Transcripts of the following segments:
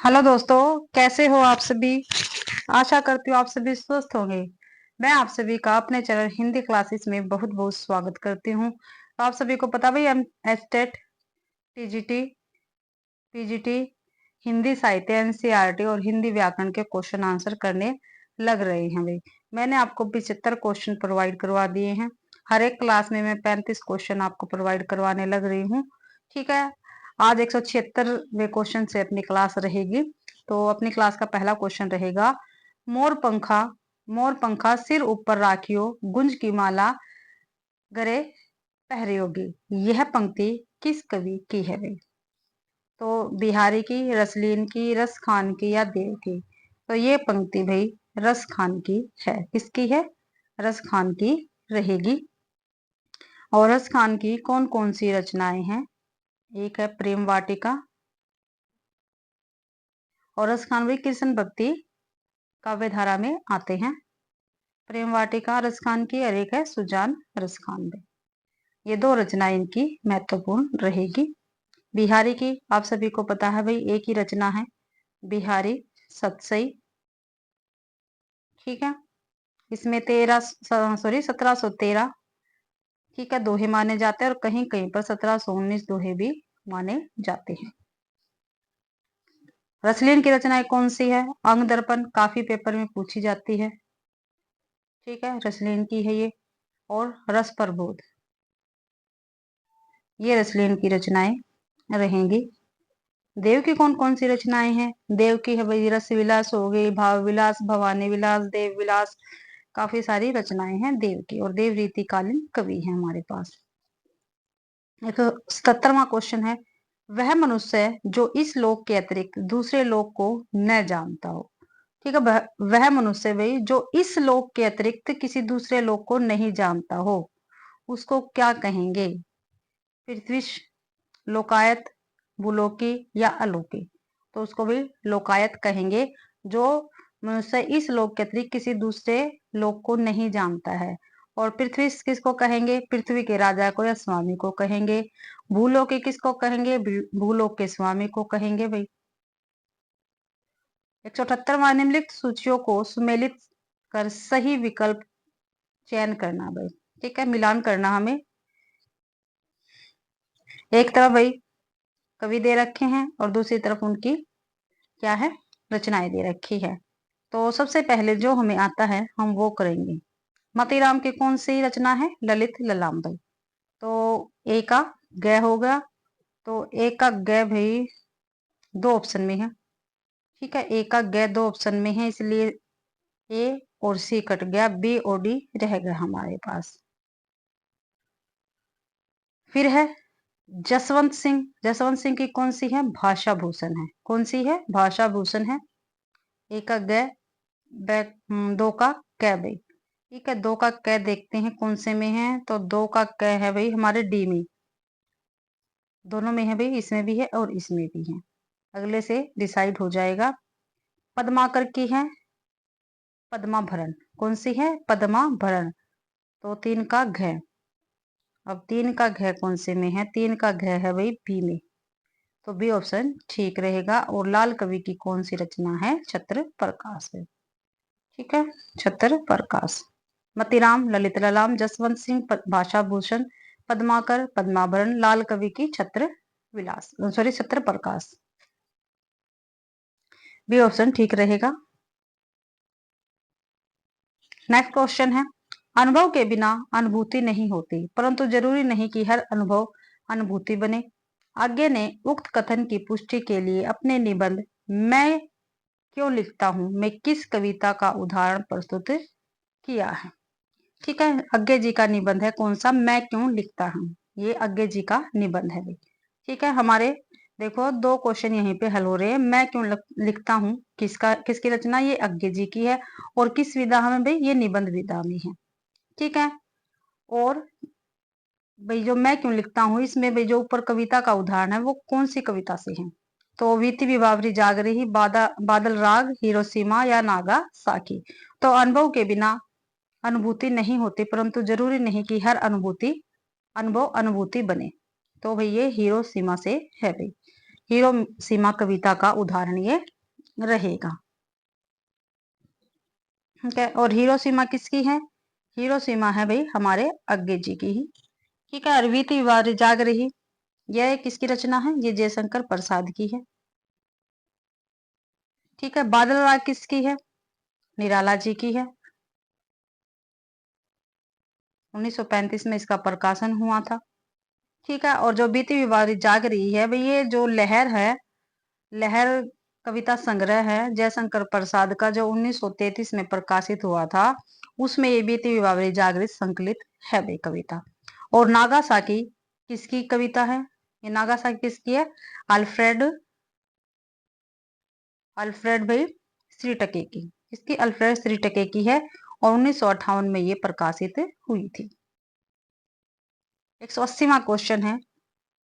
Hello दोस्तों, कैसे हो आप सभी। आशा करती हूँ आप सभी स्वस्थ होंगे। मैं आप सभी का अपने चैनल हिंदी क्लासेस में बहुत बहुत स्वागत करती हूँ। तो आप सभी को पता भाई हम एस्टेट, टीजीटी, पीजीटी, हिंदी साहित्य, एनसीईआरटी और हिंदी व्याकरण के क्वेश्चन आंसर करने लग रहे हैं भाई। मैंने आपको 75 क्वेश्चन प्रोवाइड करवा दिए हैं। हर एक क्लास में मैं 35 क्वेश्चन आपको प्रोवाइड करवाने लग रही हूँ। ठीक है। आज 176वें क्वेश्चन से अपनी क्लास रहेगी। तो अपनी क्लास का पहला क्वेश्चन रहेगा, मोर पंखा, मोर पंखा सिर ऊपर राखियो, गुंज की माला गरे पहरियोगी। यह पंक्ति किस कवि की है भाई। तो बिहारी की, रसलीन की, रस खान की या देव की। तो ये पंक्ति भाई रस खान की है। किसकी है? रस खान की रहेगी। और रस खान की कौन कौन सी रचनाएं हैं? एक है प्रेम वाटिका। और रस खान भाई कृष्ण भक्ति काव्य धारा में आते हैं। प्रेम वाटिका रस खान की और एक है सुजान रस खान भाई। ये दो रचनाएं इनकी महत्वपूर्ण रहेगी। बिहारी की आप सभी को पता है भाई, एक ही रचना है बिहारी सतसई। ठीक है। इसमें 1713, ठीक है, दोहे माने जाते हैं और कहीं कहीं पर 1719 दोहे भी माने जाते हैं। रसलीन की रचनाएं कौन सी है? अंग दर्पण, काफी पेपर में पूछी जाती है। ठीक है, रसलीन की है ये। और रस प्रबोध, ये रसलीन की रचनाएं रहेंगी। देव की कौन कौन सी रचनाएं हैं? देव की है भाई रस विलास हो गई, भाव विलास, भवानी विलास, देव विलास। काफी सारी रचनाएं हैं देव की। और देव रीतिकालीन कवि है हमारे पास। एक 77वां क्वेश्चन है, वह मनुष्य जो इस लोक के अतिरिक्त दूसरे लोक को न जानता हो। ठीक है, वह मनुष्य भाई जो इस लोक के अतिरिक्त किसी दूसरे लोक को नहीं जानता हो, उसको क्या कहेंगे? पृथ्वीश, लोकायत, भूलोकी या अलौकी। तो उसको भी लोकायत कहेंगे। जो मनुष्य इस लोक के अतिरिक्त किसी दूसरे लोक को नहीं जानता है। और पृथ्वी किसको कहेंगे? पृथ्वी के राजा को या स्वामी को कहेंगे। भूलोकी किसको कहेंगे? भूलोक के स्वामी को कहेंगे भाई। 178वां, निम्नलिखित सूचियों को सुमेलित कर सही विकल्प चयन करना भाई। ठीक है, मिलान करना हमें। एक तरफ भाई कवि दे रखे हैं और दूसरी तरफ उनकी क्या है, रचनाएं दे रखी है। तो सबसे पहले जो हमें आता है हम वो करेंगे। मतीराम की कौन सी रचना है? ललित ललाम भाई। तो ए का ग होगा। तो ए का ग भाई दो ऑप्शन में है। ठीक है, ए का ग दो ऑप्शन में है, इसलिए ए और सी कट गया, बी और डी रह गया हमारे पास। फिर है जसवंत सिंह। जसवंत सिंह की कौन सी है? भाषा भूषण है। कौन सी है? भाषा भूषण है। एक का ग, दो का कै भाई। ठीक है, दो का कै देखते हैं कौन से में है। तो दो का कै है भाई हमारे डी में। दोनों में है भाई, इसमें भी है और इसमें भी है। अगले से डिसाइड हो जाएगा। पद्माकर की है पद्माभरण। कौन सी है? पद्माभरण। तो तीन का घ। अब तीन का घ कौन से में है? तीन का घ है भाई बी में। तो बी ऑप्शन ठीक रहेगा। और लाल कवि की कौन सी रचना है? छत्र प्रकाश है। ठीक है, छत्र प्रकाश। मतीराम, ललित ललाम, जसवंत सिंह, भाषा भूषण, पद्माकर, पद्माभरण, लाल कवि की छत्र विलास, सॉरी छत्र प्रकाश। बी ऑप्शन ठीक रहेगा। नेक्स्ट क्वेश्चन है, अनुभव के बिना अनुभूति नहीं होती, परंतु जरूरी नहीं कि हर अनुभव अनुभूति बने। आगे ने उक्त कथन की पुष्टि के लिए अपने निबंध मैं क्यों लिखता हूं में किस कविता का उदाहरण प्रस्तुत किया है? ठीक है, अज्ञे जी का निबंध है। कौन सा? मैं क्यों लिखता हूँ। ये अज्ञे जी का निबंध है भाई। ठीक है, हमारे देखो दो क्वेश्चन यहीं पे हल हो रहे हैं। मैं क्यों लिखता हूँ किसका, किसकी रचना? ये अज्ञे जी की है। और किस विधा में भाई? ये निबंध विधा में है। ठीक है। और भाई जो मैं क्यों लिखता हूँ, इसमें भाई जो ऊपर कविता का उदाहरण है वो कौन सी कविता से है? तो वीति विभावरी जागरही, बादल राग, हिरोशिमा या नागा साकी। तो अनुभव के बिना अनुभूति नहीं होती, परंतु जरूरी नहीं कि हर अनुभूति अनुभव अनुभूति बने। तो भाई ये हिरोशिमा से है भाई। हिरोशिमा कविता का उदाहरण ये रहेगा। ठीक है, और हिरोशिमा किसकी है? हिरोशिमा है भाई हमारे अग्गे जी की ही। ठीक है, अरवीती विवाह जाग रही, यह किसकी रचना है? ये जयशंकर प्रसाद की है। ठीक है, बादल राग किसकी है? निराला जी की है। 1935 में इसका प्रकाशन हुआ था। ठीक है, और जो बीती विवाह जाग रही है भाई, ये जो लहर है, लहर कविता संग्रह है जयशंकर प्रसाद का, जो 1933 में प्रकाशित हुआ था, उसमें ये बीती विवाह जागृत संकलित है भाई कविता। और नागासाकी किसकी कविता है? ये नागासाकी किसकी है? अल्फ्रेड भाई श्रीटके की। इसकी अल्फ्रेड श्रीटके की है, और 1958 में ये प्रकाशित हुई थी। 180वां क्वेश्चन है,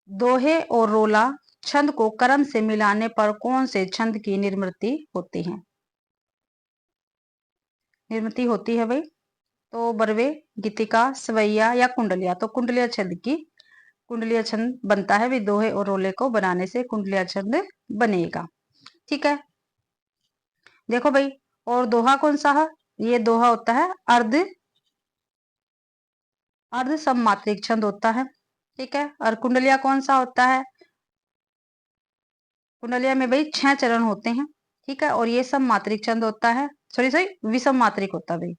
दोहे और रोला छंद को कर्म से मिलाने पर कौन से छंद की निर्मिति होती है? निर्मिति होती है भाई, तो बरवे, गीतिका, सवैया या कुंडलिया। तो कुंडलिया छंद की, कुंडलिया छंद बनता है भी, दोहे और रोले को बनाने से कुंडलिया छंद बनेगा। ठीक है, देखो भाई, और दोहा कौन सा है? ये दोहा होता है अर्ध सममात्रिक छंद होता है। ठीक है, और कुंडलिया कौन सा होता है? कुंडलिया में भाई 6 चरण होते हैं। ठीक है, और ये सममात्रिक छंद होता है, सॉरी विषम मात्रिक होता है भाई,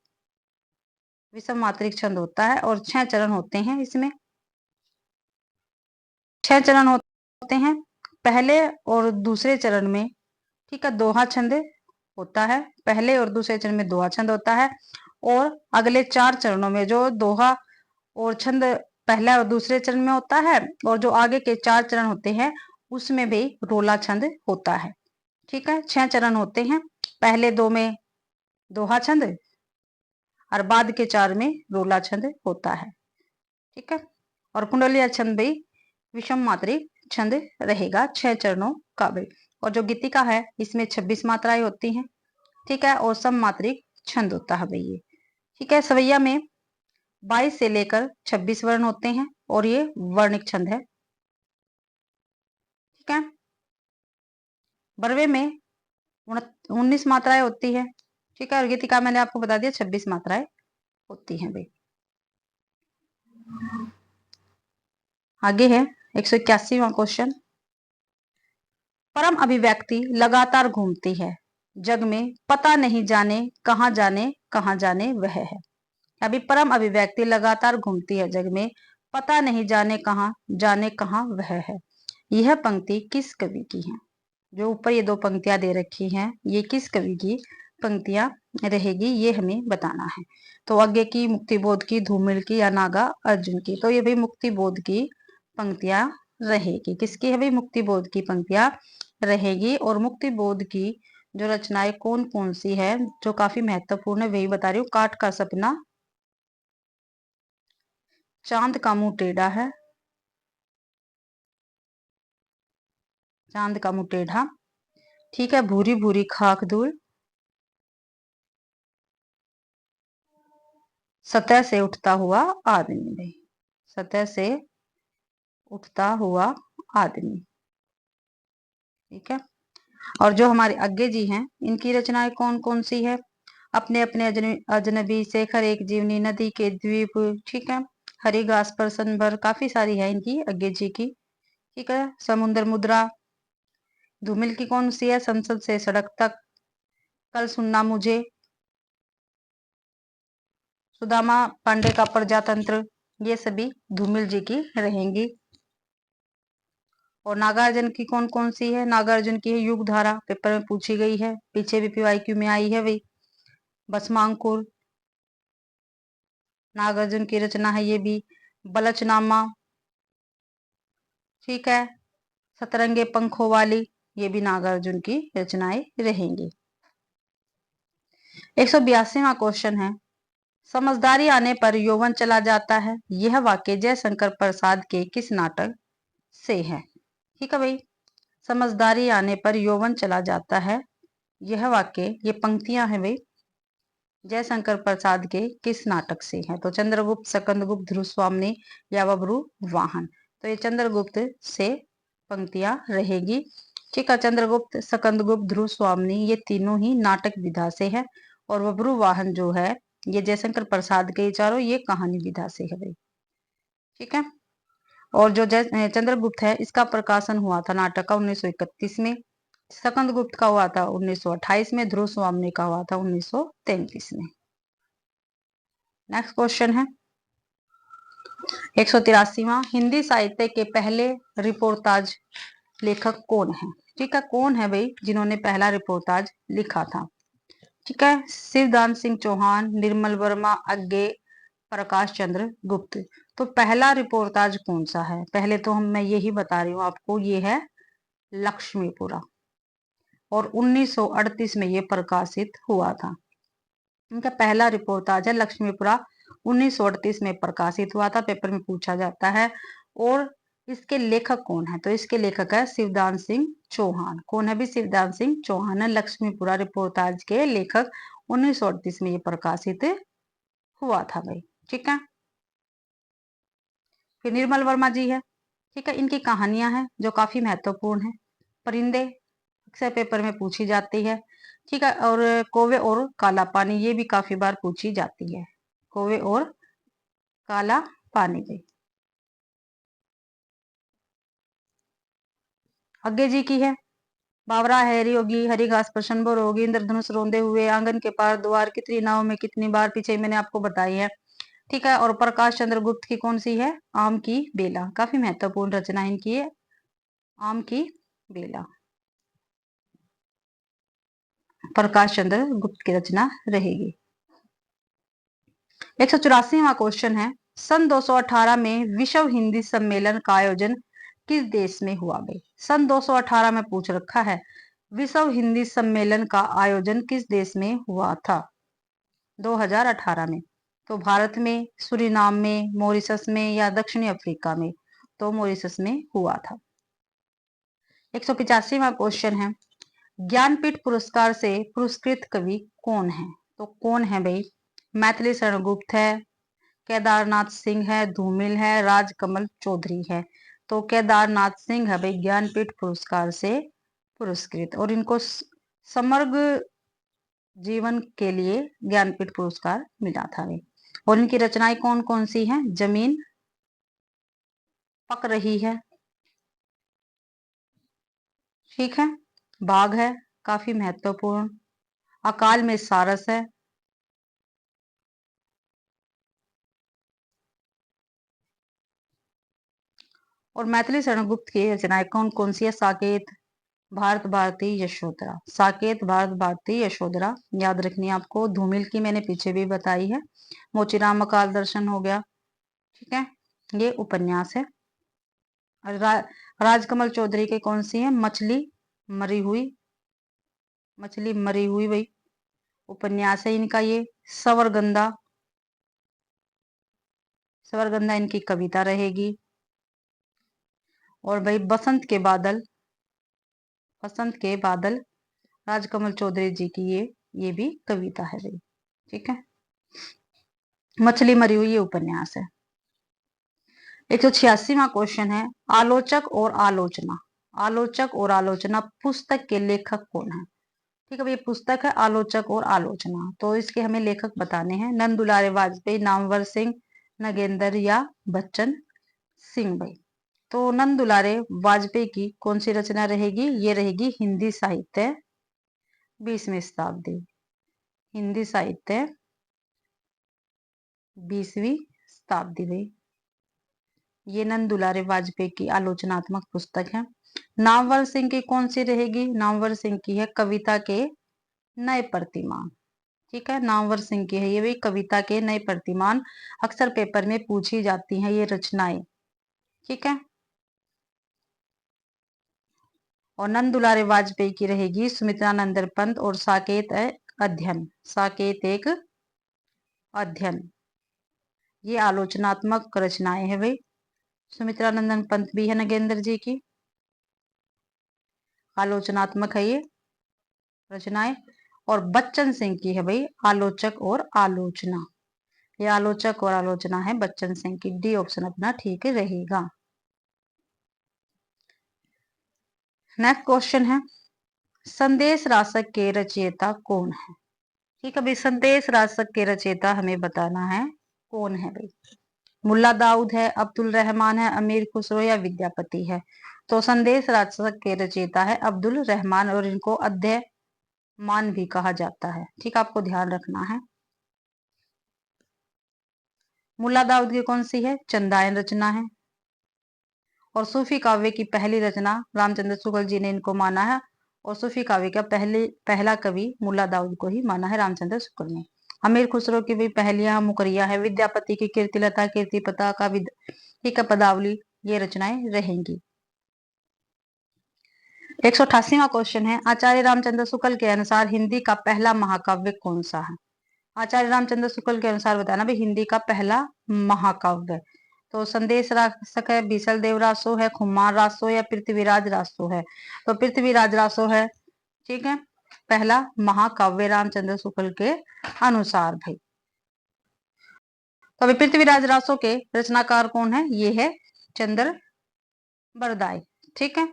विषम मात्रिक छंद होता है, और 6 चरण होते हैं इसमें। 6 चरण होते हैं। पहले और दूसरे चरण में, ठीक है, दोहा छंद होता है। पहले और दूसरे चरण में दोहा छंद होता है, और अगले 4 चरणों में जो दोहा और छंद पहला और दूसरे चरण में होता है, और जो आगे के 4 चरण होते हैं उसमें भी रोला छंद होता है। ठीक है, 6 चरण होते हैं, पहले 2 में दोहा छंद और बाद के 4 में रोला छंद होता है। ठीक है, और कुंडलिया छंद भी विषम मात्रिक छंद रहेगा 6 चरणों का भी। और जो गीतिका है इसमें 26 मात्राएं होती हैं। ठीक है, और सम मात्रिक छंद होता है भाई ये। ठीक है, सवैया में 22 से लेकर 26 वर्ण होते हैं, और ये वर्णिक छंद है। ठीक है, बरवे में 19 मात्राएं होती है। ठीक है, और गीतिका मैंने आपको बता दिया 26 मात्राएं होती हैं भाई। आगे है 181वां क्वेश्चन, परम अभिव्यक्ति लगातार घूमती है जग में, पता नहीं जाने कहाँ जाने वह है। अभी परम अभिव्यक्ति लगातार घूमती है जग में, पता नहीं जाने कहाँ वह है। यह पंक्ति किस कवि की है? जो ऊपर ये 2 पंक्तियां दे रखी हैं, ये किस कवि की पंक्तियां रहेगी, ये हमें बताना है। तो आगे की मुक्तिबोध की, धूमिल की, या नागा अर्जुन की। तो ये भी मुक्तिबोध की पंक्तियां रहेगी। किसकी है भाई? मुक्तिबोध की पंक्तियां रहेगी। और मुक्तिबोध की जो रचनाएं कौन कौन सी है जो काफी महत्वपूर्ण है, वही बता रही हूँ। काठ का सपना, चांद का मुंह टेढ़ा है, चांद का मुंह टेढ़ा। ठीक है, भूरी भूरी खाक धूल, सतह से उठता हुआ आदमी भाई, सतह से उठता हुआ आदमी। ठीक है, और जो हमारे अग्गे जी हैं इनकी रचनाएं कौन कौन सी है? अपने अपने अजनबी, शेखर एक जीवनी, नदी के द्वीप। ठीक है, हरी घास पर सनभर, काफी सारी है इनकी अग्गे जी की। ठीक है, समुद्र मुद्रा। धूमिल की कौन सी है? संसद से सड़क तक, कल सुनना मुझे, सुदामा पांडे का प्रजातंत्र। ये सभी धूमिल जी की रहेंगी। और नागार्जुन की कौन कौन सी है? नागार्जुन की है युग धारा, पेपर में पूछी गई है, पीछे भी पीवाईक्यू में आई है वही। भस्मांकुर नागार्जुन की रचना है ये भी। बलचनामा, ठीक है, सतरंगे पंखों वाली, ये भी नागार्जुन की रचनाएं रहेंगी। 182वां क्वेश्चन है, समझदारी आने पर यौवन चला जाता है, यह वाक्य जयशंकर प्रसाद के किस नाटक से है? ठीक है भाई, समझदारी आने पर यौवन चला जाता है, यह वाक्य, ये पंक्तियां हैं भाई, जयशंकर प्रसाद के किस नाटक से है? तो चंद्रगुप्त, सकंदगुप्त, ध्रुव स्वामी या बबरू वाहन। तो ये चंद्रगुप्त से पंक्तियां रहेगी। ठीक है, चंद्रगुप्त, स्कंदगुप्त, ध्रुव स्वामी ये तीनों ही नाटक विधा से है, और बब्रुवाहन जो है ये जयशंकर प्रसाद के चारों ये कहानी विधा से है भाई। ठीक है, और जो चंद्रगुप्त है इसका प्रकाशन हुआ था नाटक का 1931 में, स्कंदगुप्त का हुआ था 1928 में, ध्रुव स्वामी का हुआ था 1933 में। नेक्स्ट क्वेश्चन है 183वां, हिंदी साहित्य के पहले रिपोर्टाज लेखक कौन है? ठीक है, कौन है भाई जिन्होंने पहला रिपोर्टाज लिखा था? ठीक है, शिवदान सिंह चौहान, निर्मल वर्मा, अज्ञे, प्रकाश चंद्र गुप्त। तो पहला रिपोर्टाज कौन सा है? पहले तो मैं यही बता रही हूँ आपको, ये है लक्ष्मीपुरा, और 1938 में ये प्रकाशित हुआ था। इनका पहला रिपोर्टाज है लक्ष्मीपुरा, 1938 में प्रकाशित हुआ था, पेपर में पूछा जाता है। और इसके लेखक कौन है? तो इसके लेखक है शिवदान सिंह चौहान। कौन है भी? शिवदान सिंह चौहान है लक्ष्मीपुरा रिपोर्टाज के लेखक, 1938 में ये प्रकाशित हुआ था भाई। ठीक है, फिर निर्मल वर्मा जी है। ठीक है, इनकी कहानियां हैं जो काफी महत्वपूर्ण है। परिंदे अक्सर पेपर में पूछी जाती है। ठीक है, और कौवे और काला पानी ये भी काफी बार पूछी जाती है, कौवे और काला पानी पे। अज्ञे जी की है, बावरा हैरी होगी, हरी घास पर शनभर होगी, इंद्रधनुष रोंदे हुए, आंगन के पार द्वार, कितनी नाव में कितनी बार, पीछे मैंने आपको बताई है। ठीक है, और प्रकाश चंद्र गुप्त की कौन सी है? आम की बेला, काफी महत्वपूर्ण रचना इनकी है, आम की बेला, प्रकाश चंद्र गुप्त की रचना रहेगी। 184वां क्वेश्चन है, सन 218 में विश्व हिंदी सम्मेलन का आयोजन किस देश में हुआ भाई? सन 218 में पूछ रखा है, विश्व हिंदी सम्मेलन का आयोजन किस देश में हुआ था 2018 में? तो भारत में, सूरीनाम में, मॉरिशस में, या दक्षिणी अफ्रीका में? तो मॉरिशस में हुआ था। 185वां क्वेश्चन है, ज्ञानपीठ पुरस्कार से पुरस्कृत कवि कौन है? तो कौन है भाई? मैथिली शरण गुप्त है, केदारनाथ सिंह है, धूमिल है, राजकमल चौधरी है। तो केदारनाथ सिंह है भाई ज्ञानपीठ पुरस्कार से पुरस्कृत, और इनको समग्र जीवन के लिए ज्ञानपीठ पुरस्कार मिला था भाई। और इनकी रचनाएं कौन कौन सी हैं? जमीन पक रही है, ठीक है, बाघ है काफी महत्वपूर्ण, अकाल में सारस है, और मैथिली शरण गुप्त की रचनाएं कौन कौन सी है? साकेत, भारत भारती, यशोधरा। साकेत, भारत भारती, यशोधरा याद रखनी है आपको। धूमिल की मैंने पीछे भी बताई है। मोचीराम अकाल दर्शन हो गया, ठीक है, ये उपन्यास है। राजकमल चौधरी के कौन सी है? मछली मरी हुई, मछली मरी हुई भाई उपन्यास है इनका ये। सवरगंधा, सवरगंधा इनकी कविता रहेगी। और भाई बसंत के बादल, बसंत के बादल राजकमल चौधरी जी की ये भी कविता है भाई। ठीक है, मछली मरी हुई ये उपन्यास है। 186वां क्वेश्चन है, आलोचक और आलोचना। आलोचक और आलोचना पुस्तक के लेखक कौन है? ठीक है, ये पुस्तक है आलोचक और आलोचना, तो इसके हमें लेखक बताने हैं। नंद दुलारे वाजपेयी, नामवर सिंह, नगेंद्र या बच्चन सिंह भाई। तो नंद दुलारे वाजपेयी की कौन सी रचना रहेगी? ये रहेगी हिंदी साहित्य 20वीं शताब्दी, हिंदी साहित्य 20वीं शताब्दी भाई। ये नंद दुलारे वाजपेयी की आलोचनात्मक पुस्तक है। नामवर सिंह की कौन सी रहेगी? नामवर सिंह की है कविता के नए प्रतिमान। ठीक है, नामवर सिंह की है ये भी कविता के नए प्रतिमान, अक्सर पेपर में पूछी जाती हैं ये रचनाएं। ठीक है, और नंद दुलारे वाजपेयी की रहेगी सुमित्रानंद पंत और साकेत अध्ययन, साकेत एक अध्ययन, ये आलोचनात्मक रचनाएं है भाई। सुमित्रानंदन पंत भी है नगेंद्र जी की, आलोचनात्मक है ये रचनाएं। और बच्चन सिंह की है भाई आलोचक और आलोचना, ये आलोचक और आलोचना है बच्चन सिंह की। डी ऑप्शन अपना ठीक रहेगा। नेक्स्ट क्वेश्चन है, संदेश रासक के रचयिता कौन है? ठीक है भाई, संदेश रासक के रचयिता हमें बताना है कौन है भाई। मुल्ला दाऊद है, अब्दुल रहमान है, अमीर खुसरो या विद्यापति है? तो संदेश रासक के रचयिता है अब्दुल रहमान, और इनको अध्ययमान भी कहा जाता है। ठीक, आपको ध्यान रखना है। मुल्ला दाऊद की कौन सी है? चंदायन रचना है। और सूफी काव्य की पहली रचना रामचंद्र शुक्ल जी ने इनको माना है, और सूफी काव्य का पहला कवि मुल्ला दाऊद को ही माना है, रामचंद्र शुक्ल ने। अमीर खुसरो की भी पहलियां मुकरिया है। विद्यापति की कीर्तिलता, कीर्तिपता का पदावली, ये रचनाएं रहेंगी। 188वां क्वेश्चन है, आचार्य रामचंद्र शुक्ल के अनुसार हिंदी का पहला महाकाव्य कौन सा है? आचार्य रामचंद्र शुक्ल के अनुसार बताना भाई, हिंदी का पहला महाकाव्य। तो संदेश रासक है, बीसल देव रासो है, खुम्मार रासो या पृथ्वीराज रासो है? तो पृथ्वीराज रासो है। ठीक है, पहला महाकाव्य रामचंद्र शुक्ल के अनुसार भाई। तो अभी पृथ्वीराज रासो के रचनाकार कौन है? ये है चंद्र बरदाई। ठीक है,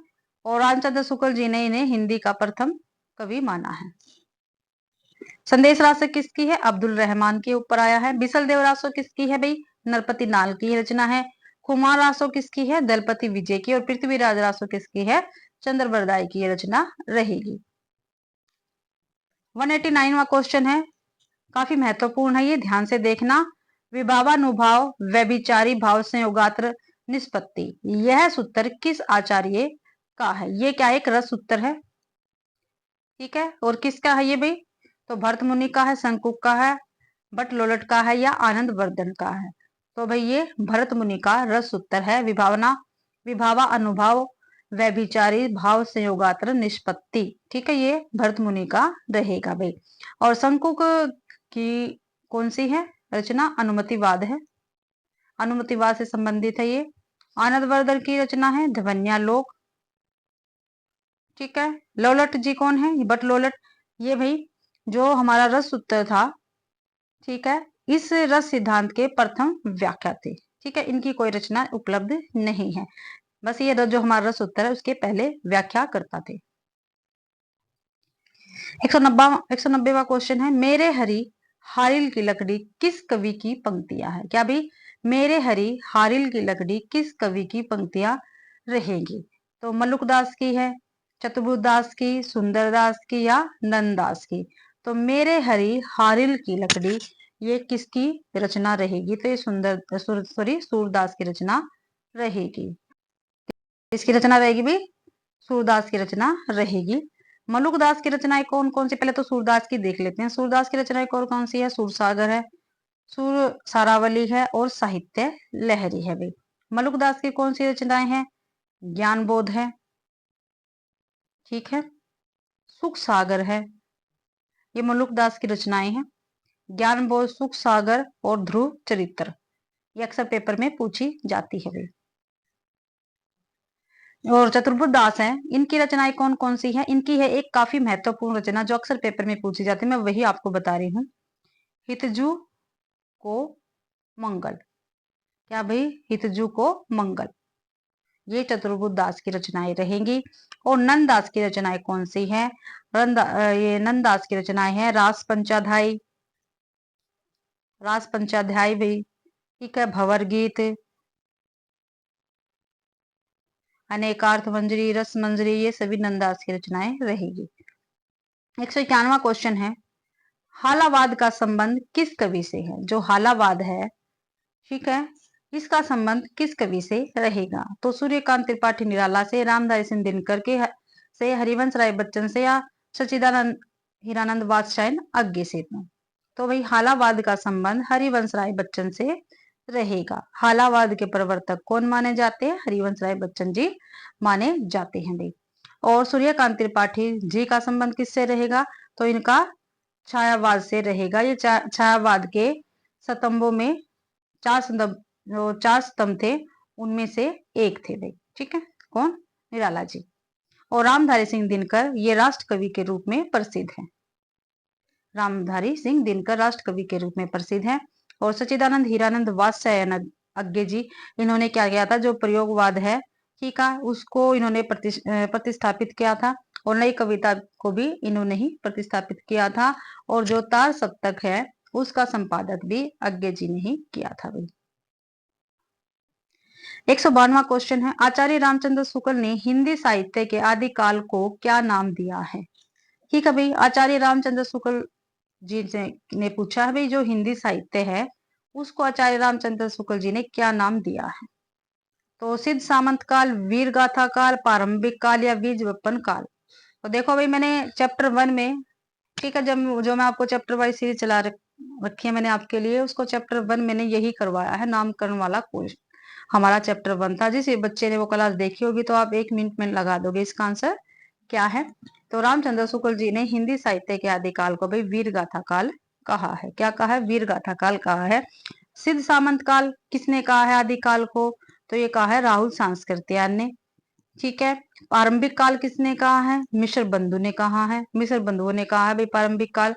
और रामचंद्र शुक्ल जी ने इन्हें हिंदी का प्रथम कवि माना है। संदेश रासक किसकी है? अब्दुल रहमान के ऊपर आया है। बिसल देव रासो किसकी है भाई? नरपति नाल की रचना है। कुमार रासो किसकी है? दलपति विजय की। और पृथ्वीराज रासो किसकी है? चंद्र बरदाई की रचना रहेगी। 189वां क्वेश्चन है, काफी महत्वपूर्ण है ये, ध्यान से देखना। विभावानुभाव व्यभिचारी भाव संयोगात्र निष्पत्ति, यह सूत्र किस आचार्य का है? ये क्या एक रस सूत्र है? ठीक है, और किसका है ये भाई? तो भरत मुनि का है, शंकुक का है, बट लोलट का है, या आनंद वर्धन का है? तो भाई ये भरत मुनि का रस सूत्र है। विभावा अनुभाव व्यभिचारी भाव संयोगात्र निष्पत्ति। ठीक है, ये भरत मुनि का रहेगा भाई। और शंकुक की कौन सी है रचना? अनुमतिवाद है, अनुमतिवाद से संबंधित है ये। आनंद वर्धन की रचना है ध्वन्यालोक। ठीक है, लोलट जी कौन है? बट लोलट, ये भाई जो हमारा रस सूत्र था, ठीक है, इस रस सिद्धांत के प्रथम व्याख्या थे। ठीक है, इनकी कोई रचना उपलब्ध नहीं है, बस ये जो हमारा रस सूत्र है उसके पहले व्याख्या करता थे। 190वां क्वेश्चन है, मेरे हरि हारिल की लकड़ी किस कवि की पंक्तियां है? क्या भाई, मेरे हरि हारिल की लकड़ी किस कवि की पंक्तियां रहेंगी? तो मल्लुकदास की है, चतुर्भुजदास की, सुंदरदास की, या नंददास की? तो मेरे हरि हारिल की लकड़ी, ये किसकी रचना रहेगी? तो ये सूरदास की रचना रहेगी। किसकी रचना रहेगी भाई? सूरदास की रचना रहेगी। मलुकदास की रचनाएं कौन कौन सी? पहले तो सूरदास की देख लेते हैं। सूरदास की रचनाएं कौन कौन सी है? सूरसागर है, सूर सारावली है, और साहित्य लहरी है भाई। मलुकदास की कौन सी रचनाएं हैं? ज्ञान बोध है, ठीक है, सुख सागर है, ये मलुकदास की रचनाएं हैं। ज्ञान बोध, सुख सागर और ध्रुव चरित्र, ये अक्सर पेपर में पूछी जाती है भाई। और चतुर्भुज दास हैं, इनकी रचनाएं कौन कौन सी हैं? इनकी है एक काफी महत्वपूर्ण रचना जो अक्सर पेपर में पूछी जाती है, मैं वही आपको बता रही हूँ। हितजू को मंगल। क्या भाई? हितजू को मंगल, ये चतुर्भुज दास की रचनाएं रहेंगी। और नंददास की रचनाएं कौन सी हैं? ये नंददास की रचनाएं हैं रास पंचाध्यायी, रास पंचाध्यायी भाई, ठीक है, भंवर गीत, अनेकार्थ मंजरी, रस मंजरी, ये सभी नंददास की रचनाएं रहेगी। 191वां क्वेश्चन है, हालावाद का संबंध किस कवि से है? जो हालावाद है, ठीक है, इसका संबंध किस कवि से रहेगा? तो सूर्यकांत त्रिपाठी निराला से, रामधारी सिंह दिनकर के से, हरिवंश राय बच्चन से, या सच्चिदानंद हीरानंद वात्स्यायन अज्ञे से? तो भाई हालावाद का संबंध हरिवंश राय बच्चन से रहेगा। हालावाद के प्रवर्तक कौन माने जाते हैं? हरिवंश राय बच्चन जी माने जाते हैं भाई। और सूर्यकांत त्रिपाठी जी का संबंध किससे रहेगा? तो इनका छायावाद से रहेगा। ये छायावाद के स्तंभों में चार स्तंभ थे, उनमें से एक थे भाई। ठीक है, कौन? निराला जी। और रामधारी सिंह दिनकर ये राष्ट्र कवि के रूप में प्रसिद्ध है। रामधारी सिंह दिनकर राष्ट्र कवि के रूप में प्रसिद्ध है। और सच्चिदानंद हीरानंद वात्स्यायन अज्ञे जी, इन्होंने क्या किया था? जो प्रयोगवाद है, ठीक है, उसको इन्होंने प्रतिस्थापित किया था, और नई कविता को भी इन्होंने ही प्रतिस्थापित किया था, और जो तार सप्तक है उसका संपादक भी अज्ञे जी ने ही किया था भाई। 152वां क्वेश्चन है, आचार्य रामचंद्र शुक्ल ने हिंदी साहित्य के आदिकाल को क्या नाम दिया है? ठीक है भाई, आचार्य रामचंद्र शुक्ल जी ने पूछा है भाई, जो हिंदी साहित्य है उसको आचार्य रामचंद्र शुक्ल जी ने क्या नाम दिया है? तो सिद्ध सामंत काल, वीर गाथा काल, प्रारंभिक काल या बीज वपन काल। तो देखो भाई, मैंने चैप्टर 1 में, ठीक है, जब जो मैं आपको चैप्टर वाइज सीरीज चला रखी है मैंने आपके लिए, उसको चैप्टर 1 मैंने यही करवाया है, नामकरण वाला कोर्स हमारा चैप्टर 1 था। जिस बच्चे ने वो क्लास देखी होगी तो आप 1 मिनट में लगा दोगे इसका आंसर क्या है। तो रामचंद्र शुक्ल जी ने हिंदी साहित्य के आदिकाल को भाई वीर गाथा काल कहा है। क्या कहा है? वीर गाथा काल कहा है। सिद्ध सामंत काल किसने कहा है आदिकाल को? तो ये कहा है राहुल सांस्कृत्यायन ने। ठीक है, प्रारंभिक काल किसने कहा है? मिश्र बंधु ने कहा है। मिश्र बंधुओं ने कहा है भाई प्रारंभिक काल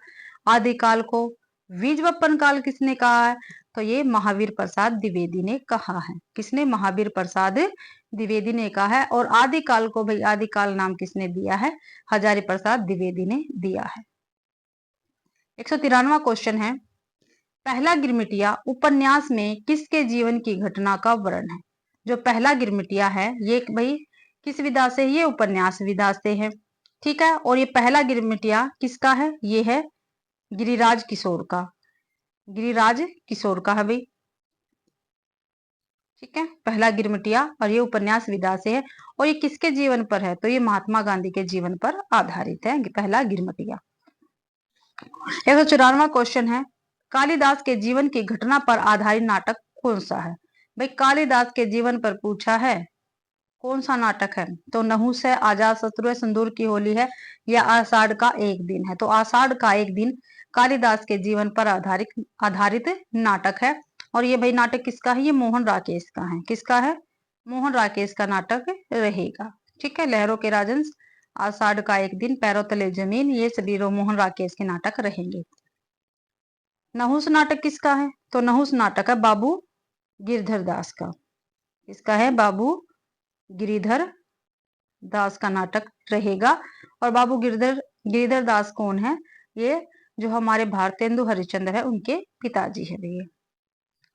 आदिकाल को। बीजवपन काल किसने कहा है? तो ये महावीर प्रसाद द्विवेदी ने कहा है। किसने? महावीर प्रसाद द्विवेदी ने कहा है। और आदिकाल को भाई आदिकाल नाम किसने दिया है? हजारी प्रसाद द्विवेदी ने दिया है। 193वां क्वेश्चन है, पहला गिरमिटिया उपन्यास में किसके जीवन की घटना का वर्णन है? जो पहला गिरमिटिया है ये भाई किस विधा से? ये उपन्यास विधा से है। ठीक है, और ये पहला गिरमिटिया किसका है? ये है गिरिराज किशोर का। गिरिराज किशोर का है भाई। ठीक है, पहला गिरमिटिया, और ये उपन्यास विधा से है। और ये किसके जीवन पर है? तो ये महात्मा गांधी के जीवन पर आधारित है पहला गिरमिटिया। 194वां क्वेश्चन है, कालिदास के जीवन की घटना पर आधारित नाटक कौन सा है? भाई कालिदास के जीवन पर पूछा है, कौन सा नाटक है? तो नहुस है, अजात शत्रु है, सिंदूर की होली है, या आषाढ़ का एक दिन है। तो आषाढ़ का एक दिन कालिदास के जीवन पर आधारित नाटक है। और ये भाई नाटक किसका है? ये मोहन राकेश का है। किसका है? मोहन राकेश का नाटक रहेगा। ठीक है, लहरों के राजंस, आषाढ़ का एक दिन, पैरों तले जमीन, ये सभी मोहन राकेश के नाटक रहेंगे। नहुस नाटक किसका है? तो नहुस नाटक है बाबू गिरधर दास का। किसका है? बाबू गिरिधर दास का नाटक रहेगा। और बाबू गिरिधर दास कौन है? ये जो हमारे भारतेंदु हरिश्चंद्र है उनके पिताजी है भैया।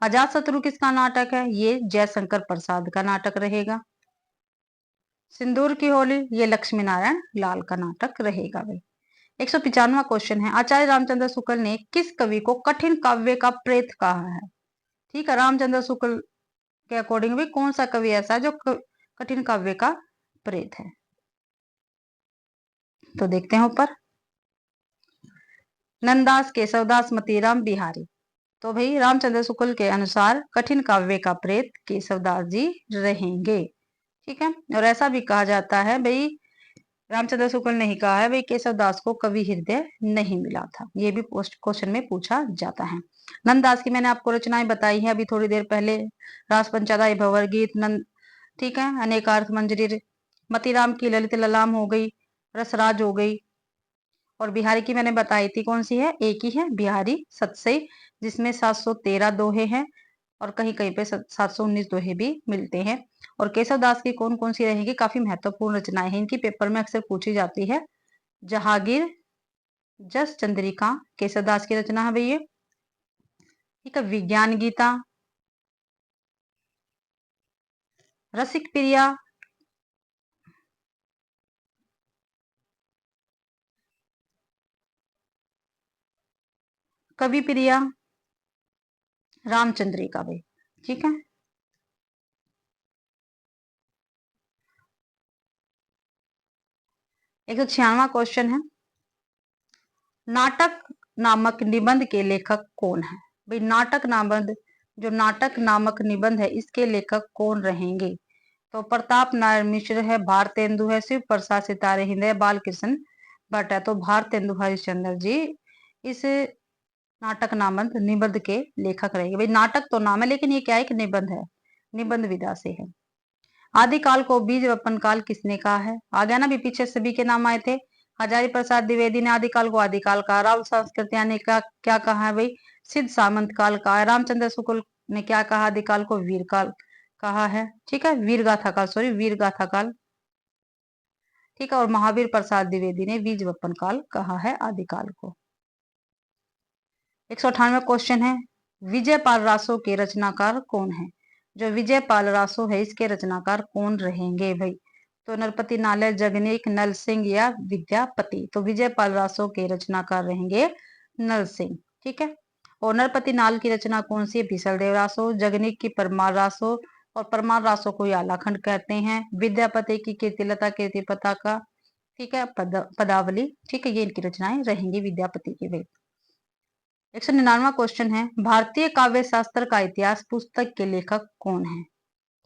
अजात शत्रु किसका नाटक है? ये जयशंकर प्रसाद का नाटक रहेगा। सिंदूर की होली ये लक्ष्मी नारायण लाल का नाटक रहेगा भाई। 195वां क्वेश्चन है, आचार्य रामचंद्र शुक्ल ने किस कवि को कठिन काव्य का प्रेत कहा है? ठीक है, रामचंद्र शुक्ल के अकॉर्डिंग भी कौन सा कवि ऐसा है जो कठिन काव्य का प्रेत है? तो देखते हैं ऊपर, नंददास, केशवदास, मतीराम, बिहारी। तो भाई रामचंद्र शुक्ल के अनुसार कठिन काव्य का प्रेत केशवदास जी रहेंगे। ठीक है, और ऐसा भी कहा जाता है भाई रामचंद्र शुक्ल ने ही कहा है भाई केशवदास को कवि हृदय नहीं मिला था। ये भी पोस्ट क्वेश्चन में पूछा जाता है। नंददास की मैंने आपको रचनाएं बताई है अभी थोड़ी देर पहले, रास पंचादाई, भंवर गीत, नंद, ठीक है, अनेकार्थ मंजरी। मतीराम की ललित ललाम हो गई, रसराज हो गई। और बिहारी की मैंने बताई थी, कौन सी है? एक ही है, बिहारी सतसई, जिसमें 713 दोहे हैं, और कहीं कहीं पे 719 दोहे भी मिलते हैं। और केशव दास की कौन कौन सी रहेगी? काफी महत्वपूर्ण रचनाएं हैं इनकी, पेपर में अक्सर पूछी जाती है। जहांगीर, जस चंद्रिका केशव दास की रचना है भैया। ठीक है, विज्ञान गीता, रसिक प्रिया, कवि प्रिया, रामचंद्रिका भाई। ठीक है, 196वां क्वेश्चन है, नाटक नामक निबंध के लेखक कौन है? भाई नाटक नामक, जो नाटक नामक निबंध है इसके लेखक कौन रहेंगे? तो प्रताप नारायण मिश्र है, भारतेंदु है, शिव प्रसाद सितारे हिंद है, बाल कृष्ण भट्ट है। तो भारतेंदु हरिश्चंद्र जी इस नाटक नामक निबंध के लेखक रहेंगे। भाई नाटक तो नाम है लेकिन ये क्या है? एक निबंध है, निबंध विधा से है। आदिकाल को बीज वपन काल किसने कहा है? आ गया ना भी, पीछे सभी के नाम आए थे। हजारी प्रसाद द्विवेदी ने आदिकाल को आदिकाल कहा, राहुल सांस्कृत्या ने क्या कहा है भाई? सिद्ध सामंत काल कहा है। रामचंद्र शुक्ल ने क्या कहा? आदिकाल को वीर काल कहा है, ठीक है, वीर गाथा काल, सॉरी वीर गाथा काल, ठीक है, और महावीर प्रसाद द्विवेदी ने बीज वपन काल कहा है आदिकाल को। 198 क्वेश्चन है, विजयपाल रासो के रचनाकार कौन है? जो विजयपाल रासो है इसके रचनाकार कौन रहेंगे भाई? तो नरपति नालय, जगनीक, नल सिंह या विद्यापति। तो विजयपाल रासो के रचनाकार रहेंगे नल सिंह, ठीक है। और नरपति नाल की रचना कौन सी है? बीसल देव रासो। जगनीक की परमार रासो, और परमार रासो को आलाखंड कहते हैं। विद्यापति की कीर्तिलता, कीर्ति पताका, ठीक है, पदावली, ठीक है, ये इनकी रचनाएं रहेंगी विद्यापति की भाई। 199वां क्वेश्चन है, भारतीय काव्य शास्त्र का इतिहास पुस्तक के लेखक कौन है?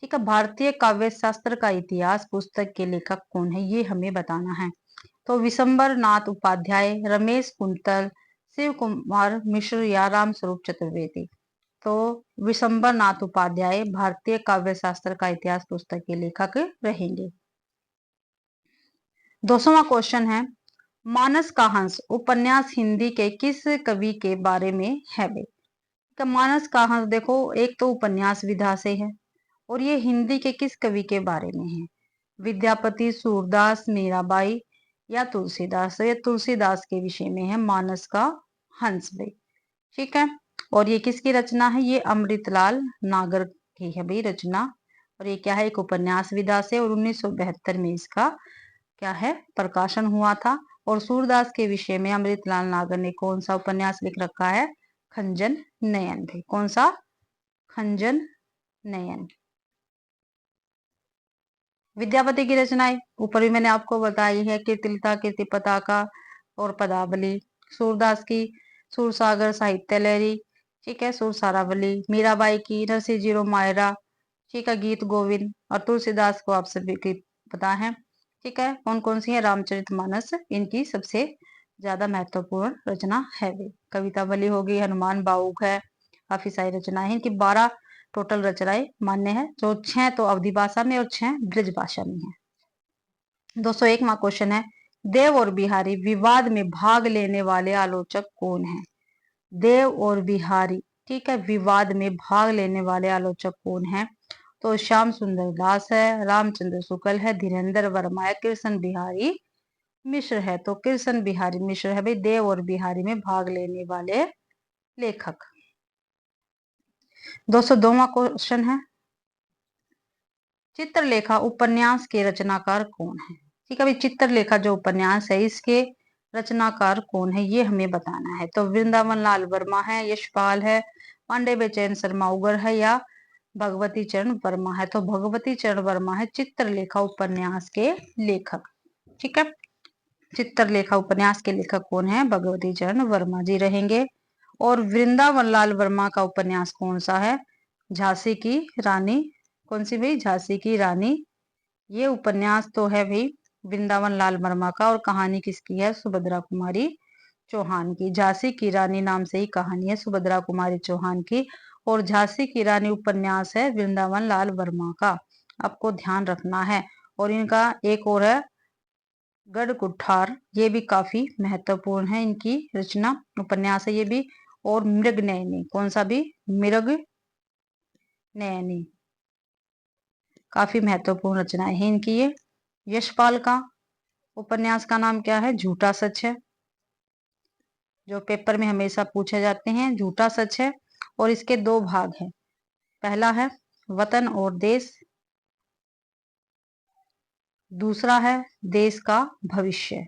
ठीक है, भारतीय काव्य शास्त्र का इतिहास पुस्तक के लेखक कौन है ये हमें बताना है। तो विशंबर नाथ उपाध्याय, रमेश कुंतल, शिव कुमार मिश्र या राम स्वरूप चतुर्वेदी। तो विशंबर नाथ उपाध्याय भारतीय काव्य शास्त्र का इतिहास पुस्तक के लेखक रहेंगे। 200वां क्वेश्चन है, मानस का हंस उपन्यास हिंदी के किस कवि के बारे में है भाई? तो मानस का हंस देखो, एक तो उपन्यास विधा से है, और ये हिंदी के किस कवि के बारे में है? विद्यापति, सूरदास, मीराबाई या तुलसीदास। ये तुलसीदास के विषय में है मानस का हंस भाई, ठीक है। और ये किसकी रचना है? ये अमृतलाल नागर की है भाई रचना, और ये क्या है? एक उपन्यास विधा से, और 1972 में इसका क्या है? प्रकाशन हुआ था। और सूरदास के विषय में अमृतलाल नागर ने कौन सा उपन्यास लिख रखा है? खंजन नयन भाई। कौन सा? खंजन नयन। विद्यापति की रचनाएं ऊपर भी मैंने आपको बताई है, कीर्तिलता, कीर्ति पताका और पदावली। सूरदास की सूरसागर साहित्य लहरी, ठीक है, सुरसारावली। मीराबाई की नरसिंह जीरो मायरा, ठीक है, गीत गोविंद। और तुलसीदास को आप सभी की पता है, ठीक है, कौन कौन सी है? रामचरितमानस इनकी सबसे ज्यादा महत्वपूर्ण रचना है वे। कवितावली होगी, हनुमान बाहुक है, काफी सारी रचनाएं इनकी। 12 टोटल रचनाएं मान्य है, जो 6 तो अवधि भाषा में और 6 ब्रज भाषा में है। 201वां क्वेश्चन है, देव और बिहारी विवाद में भाग लेने वाले आलोचक कौन है? देव और बिहारी, ठीक है, विवाद में भाग लेने वाले आलोचक कौन है? तो श्याम सुंदर दास है, रामचंद्र शुक्ल है, धीरेन्द्र वर्मा है, कृष्ण बिहारी मिश्र है। तो कृष्ण बिहारी मिश्र है भाई देव और बिहारी में भाग लेने वाले लेखक। 202वां क्वेश्चन है, चित्रलेखा उपन्यास के रचनाकार कौन है? ठीक है भाई, चित्रलेखा जो उपन्यास है इसके रचनाकार कौन है ये हमें बताना है। तो वृंदावन लाल वर्मा है, यशपाल है, पांडे बेचैन शर्मा उगर है, या भगवती चरण वर्मा है। तो भगवती चरण वर्मा है चित्रलेखा उपन्यास के लेखक, ठीक है। चित्रलेखा उपन्यास के लेखक कौन है? भगवती चरण वर्मा जी रहेंगे। और वृंदावन लाल वर्मा का उपन्यास कौन सा है? झांसी की रानी। कौन सी भाई? झांसी की रानी। ये उपन्यास तो है भाई वृंदावन लाल वर्मा का, और कहानी किसकी है? सुभद्रा कुमारी चौहान की। झांसी की रानी नाम से ही कहानी है सुभद्रा कुमारी चौहान की, और झांसी की रानी उपन्यास है वृंदावन लाल वर्मा का, आपको ध्यान रखना है। और इनका एक और है गढ़ कुठार, ये भी काफी महत्वपूर्ण है, इनकी रचना उपन्यास है ये भी। और मृग नयनी, कौन सा भी? मृग नयनी, काफी महत्वपूर्ण रचनाएं हैं इनकी ये। यशपाल का उपन्यास का नाम क्या है? झूठा सच है, जो पेपर में हमेशा पूछे जाते हैं, झूठा सच है। और इसके 2 भाग हैं, पहला है वतन और देश, दूसरा है देश का भविष्य।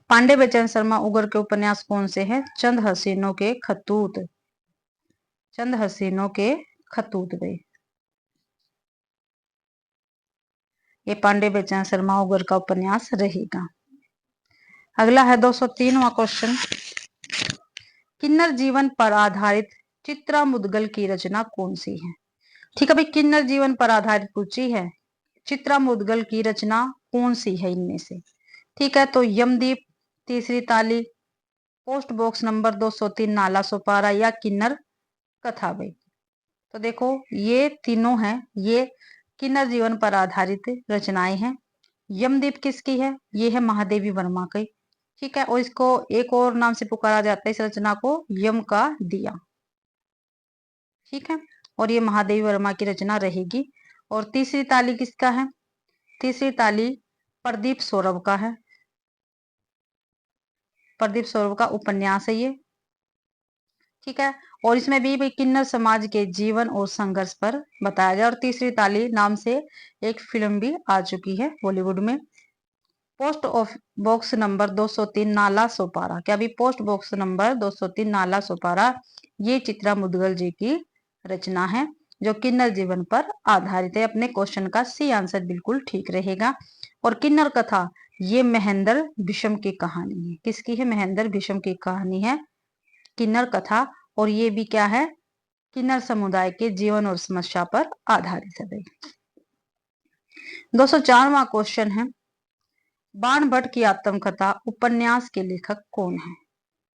पांडे बेचन शर्मा उगर के उपन्यास कौन से हैं? चंद हसीनों के खतूत, चंद हसीनों के खतूत गए, ये पांडे बेचन शर्मा उगर का उपन्यास रहेगा। अगला है 203वां क्वेश्चन, किन्नर जीवन पर आधारित चित्रा मुदगल की रचना कौन सी है? ठीक है भाई, किन्नर जीवन पर आधारित पूछी है, चित्रा मुदगल की रचना कौन सी है इनमें से? ठीक है, तो यमदीप, तीसरी ताली, post box number 203 Nala Sopara, या किन्नर कथा भाई। तो देखो ये तीनों हैं, ये किन्नर जीवन पर आधारित रचनाएं हैं। यमदीप किसकी है? ये है महादेवी वर्मा की, ठीक है, और इसको एक और नाम से पुकारा जाता है इस रचना को, यम का दिया। ठीक है, और ये महादेवी वर्मा की रचना रहेगी। और तीसरी ताली किसका है? तीसरी ताली प्रदीप सौरभ का है। प्रदीप सौरभ का उपन्यास है ये। ठीक है, और इसमें भी किन्नर समाज के जीवन और संघर्ष पर बताया गया। और तीसरी ताली नाम से एक फिल्म भी आ चुकी है बॉलीवुड में। Post of box number 203 Nala Sopara, क्या भी post box number 203 Nala Sopara, ये चित्रा मुदगल जी की रचना है जो किन्नर जीवन पर आधारित है। अपने क्वेश्चन का सी आंसर बिल्कुल ठीक रहेगा। और किन्नर कथा, ये महेंद्र भीष्म की कहानी है। किसकी है? महेंद्र भीष्म की कहानी है किन्नर कथा। और ये भी क्या है? किन्नर समुदाय के जीवन और समस्या पर आधारित है भाई। 204वां क्वेश्चन है, बाण भट्ट की आत्मकथा उपन्यास के लेखक कौन है?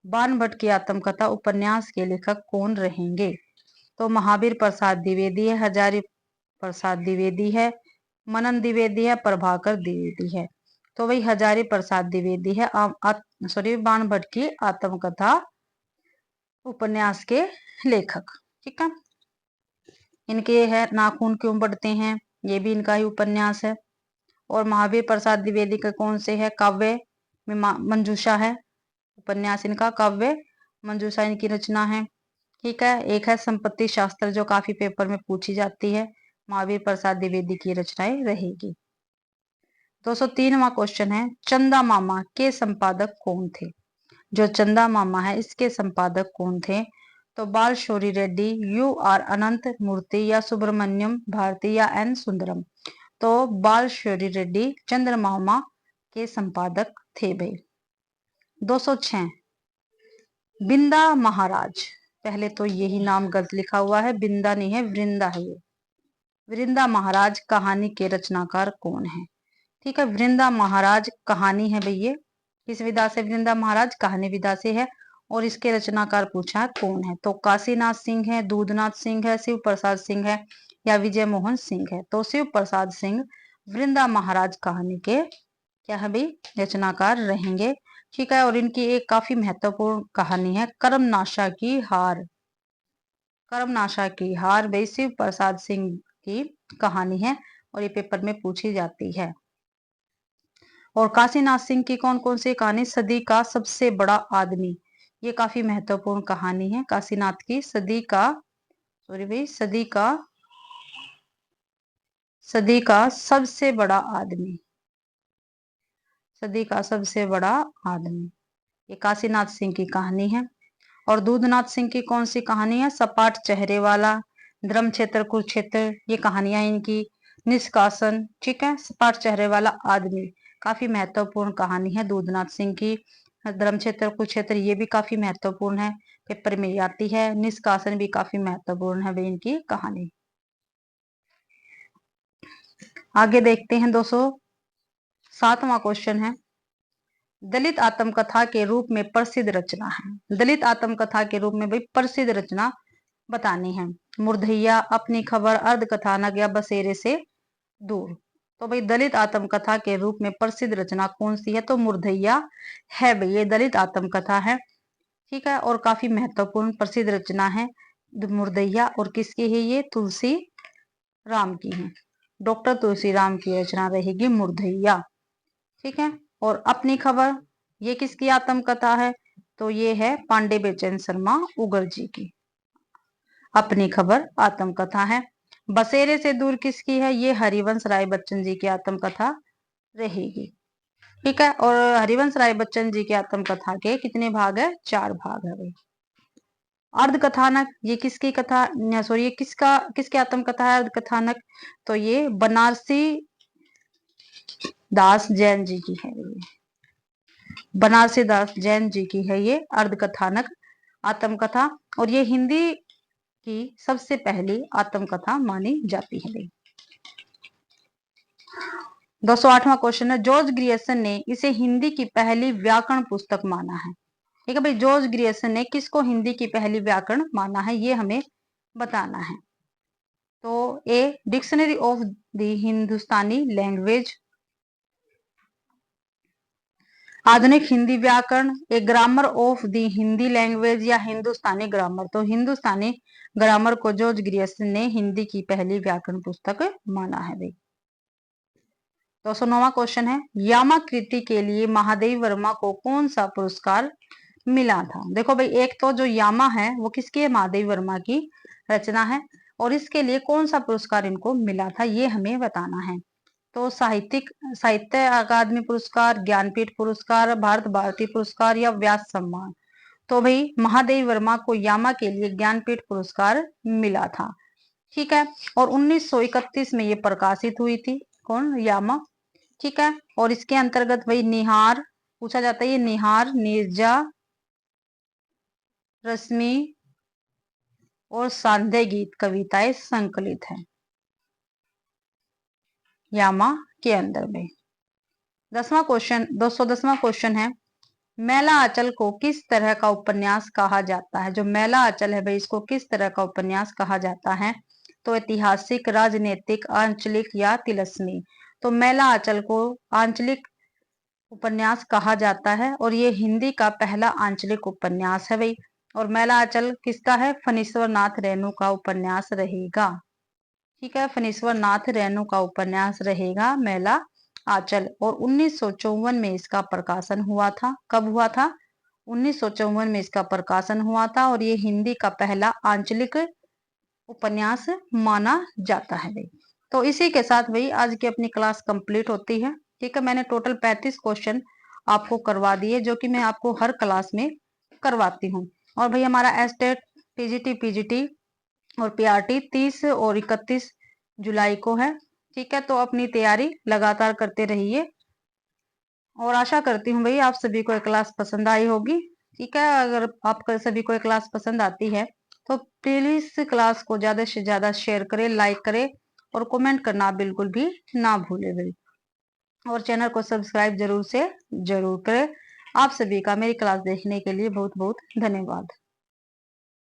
बाण भट्ट की आत्मकथा उपन्यास के लेखक कौन रहेंगे? तो महावीर प्रसाद द्विवेदी है, हजारी प्रसाद द्विवेदी है, मनन द्विवेदी है, प्रभाकर द्विवेदी है। तो वही हजारी प्रसाद द्विवेदी है सॉरी बाण भट्ट की आत्मकथा उपन्यास के लेखक। ठीक है, इनके है नाखून क्यों बढ़ते हैं, ये भी इनका ही उपन्यास है। और महावीर प्रसाद द्विवेदी के कौन से है? काव्य में मंजूषा है उपन्यास इनका, काव्य मंजूषा इनकी रचना है। ठीक है, एक है संपत्ति शास्त्र जो काफी पेपर में पूछी जाती है, महावीर प्रसाद द्विवेदी की रचनाएं रहेगी। 203वां क्वेश्चन है, चंदा मामा के संपादक कौन थे? जो चंदा मामा है इसके संपादक कौन थे? तो बाल शौरी रेड्डी, यू आर अनंत मूर्ति, या सुब्रमण्यम भारती, या एन सुंदरम। तो बाल शौरी रेड्डी चंद्र मामा के संपादक थे भाई। 206 बिंदा महाराज, पहले तो यही नाम गलत लिखा हुआ है, बिंदा नहीं है वृंदा है ये। वृंदा महाराज कहानी के रचनाकार कौन है? ठीक है, वृंदा महाराज कहानी है भैया, किस विधा से? वृंदा महाराज कहानी विधा से है। और इसके रचनाकार पूछा है कौन है? तो काशीनाथ सिंह है, दूधनाथ सिंह है, शिव प्रसाद सिंह है, या विजय मोहन सिंह है। तो शिव प्रसाद सिंह वृंदा महाराज कहानी के क्या है भाई? रचनाकार रहेंगे। ठीक है, और इनकी एक काफी महत्वपूर्ण कहानी है कर्मनाशा की हार। कर्मनाशा की हार भाई शिव प्रसाद सिंह की कहानी है और ये पेपर में पूछी जाती है। और काशीनाथ सिंह की कौन कौन सी कहानी? सदी का सबसे बड़ा आदमी, ये काफी महत्वपूर्ण कहानी है काशीनाथ की। सदी का सदी का सबसे बड़ा आदमी, सदी का सबसे बड़ा आदमी, ये काशीनाथ सिंह की कहानी है। और दूधनाथ सिंह की कौन सी कहानी है? सपाट चेहरे वाला, धर्म क्षेत्र कुरुक्षेत्र, ये कहानियां इनकी। निष्कासन, ठीक है, सपाट चेहरे वाला आदमी काफी महत्वपूर्ण कहानी है दूधनाथ सिंह की। धर्म क्षेत्र कुरुक्षेत्र ये भी काफी महत्वपूर्ण है, पेपर में आती है। निष्कासन भी काफी महत्वपूर्ण है भाई इनकी कहानी। आगे देखते हैं 207वां क्वेश्चन है, दलित आत्मकथा के रूप में प्रसिद्ध रचना है। दलित आत्मकथा के रूप में भाई प्रसिद्ध रचना बतानी है। मुर्धैया, अपनी खबर, अर्ध कथानक, या बसेरे से दूर। तो भाई दलित आत्मकथा के रूप में प्रसिद्ध रचना कौन सी है? तो मुर्धैया है भाई, ये दलित आत्मकथा है। ठीक है, और काफी महत्वपूर्ण प्रसिद्ध रचना है मुर्धैया। और किसकी है ये? तुलसी राम की है, डॉक्टर तुलसी राम की रचना रहेगी मुर्धैया। ठीक है, और अपनी खबर ये किसकी आत्मकथा है? तो ये है पांडे बेचैन शर्मा उगर जी की अपनी खबर आत्मकथा है। बसेरे से दूर किसकी है? ये हरिवंश राय बच्चन जी की आत्मकथा रहेगी। ठीक है, और हरिवंश राय बच्चन जी की आत्मकथा के कितने भाग है? 4 भाग है भाई। अर्ध कथानक ये किसकी कथा, सॉरी ये किसकी आत्मकथा है? अर्ध कथानक तो ये बनारसी दास जैन जी की है। बनारसी दास जैन जी की है ये अर्ध कथानक आत्मकथा, और ये हिंदी की सबसे पहली आत्मकथा मानी जाती है। 208वां क्वेश्चन है, जॉर्ज ग्रियर्सन ने इसे हिंदी की पहली व्याकरण पुस्तक माना है। ठीक है भाई, जॉर्ज ग्रियर्सन ने किसको हिंदी की पहली व्याकरण माना है, ये हमें बताना है। तो a dictionary of the Hindustani language, आधुनिक हिंदी व्याकरण, a grammar of the Hindi language या हिंदुस्तानी ग्रामर। तो हिंदुस्तानी ग्रामर को जॉर्ज ग्रियर्सन ने हिंदी की पहली व्याकरण पुस्तक माना है भाई। 209वां क्वेश्चन है, यामाकृति के लिए महादेवी वर्मा को कौन सा पुरस्कार मिला था। देखो भाई, एक तो जो यामा है वो किसकी है, महादेवी वर्मा की रचना है, और इसके लिए कौन सा पुरस्कार इनको मिला था ये हमें बताना है। तो साहित्य अकादमी पुरस्कार, ज्ञानपीठ पुरस्कार, भारत भारती पुरस्कार या व्यास सम्मान। तो भाई महादेवी वर्मा को यामा के लिए ज्ञानपीठ पुरस्कार मिला था। ठीक है, और 1931 में ये प्रकाशित हुई थी, कौन, यामा। ठीक है, और इसके अंतर्गत भाई निहार पूछा जाता है, ये निहार, नीरजा, रश्मि और सांध्य गीत कविताएं संकलित है यामा के अंदर में। 10वां क्वेश्चन, 210वां क्वेश्चन है, मैला आंचल को किस तरह का उपन्यास कहा जाता है। जो मैला आंचल है भाई, इसको किस तरह का उपन्यास कहा जाता है। तो ऐतिहासिक, राजनीतिक, आंचलिक या तिलस्मी। तो मैला आंचल को आंचलिक उपन्यास कहा जाता है, और ये हिंदी का पहला आंचलिक उपन्यास है भाई। और मैला आंचल किसका है, फणीश्वर नाथ रेणु का उपन्यास रहेगा। ठीक है, फणीश्वर नाथ रेणु का उपन्यास रहेगा मैला आंचल। और 1954 में इसका प्रकाशन हुआ था। कब हुआ था, 1954 में इसका प्रकाशन हुआ था, और ये हिंदी का पहला आंचलिक उपन्यास माना जाता है भाई। तो इसी के साथ भाई आज की अपनी क्लास कंप्लीट होती है। ठीक है, मैंने टोटल 35 क्वेश्चन आपको करवा दिए, जो कि मैं आपको हर क्लास में करवाती हूँ। और भाई हमारा एस्टेट, टीजीटी, पीजीटी और पीआरटी 30 और 31 जुलाई को है। ठीक है, तो अपनी तैयारी लगातार करते रहिए, और आशा करती हूँ भाई आप सभी को क्लास पसंद आई होगी। ठीक है, अगर आपको सभी को क्लास पसंद आती है तो प्लीज क्लास को ज्यादा से ज्यादा शेयर करें, लाइक करें, और कमेंट करना बिल्कुल भी ना भूले भाई। और चैनल को सब्सक्राइब जरूर से जरूर करें। आप सभी का मेरी क्लास देखने के लिए बहुत बहुत धन्यवाद।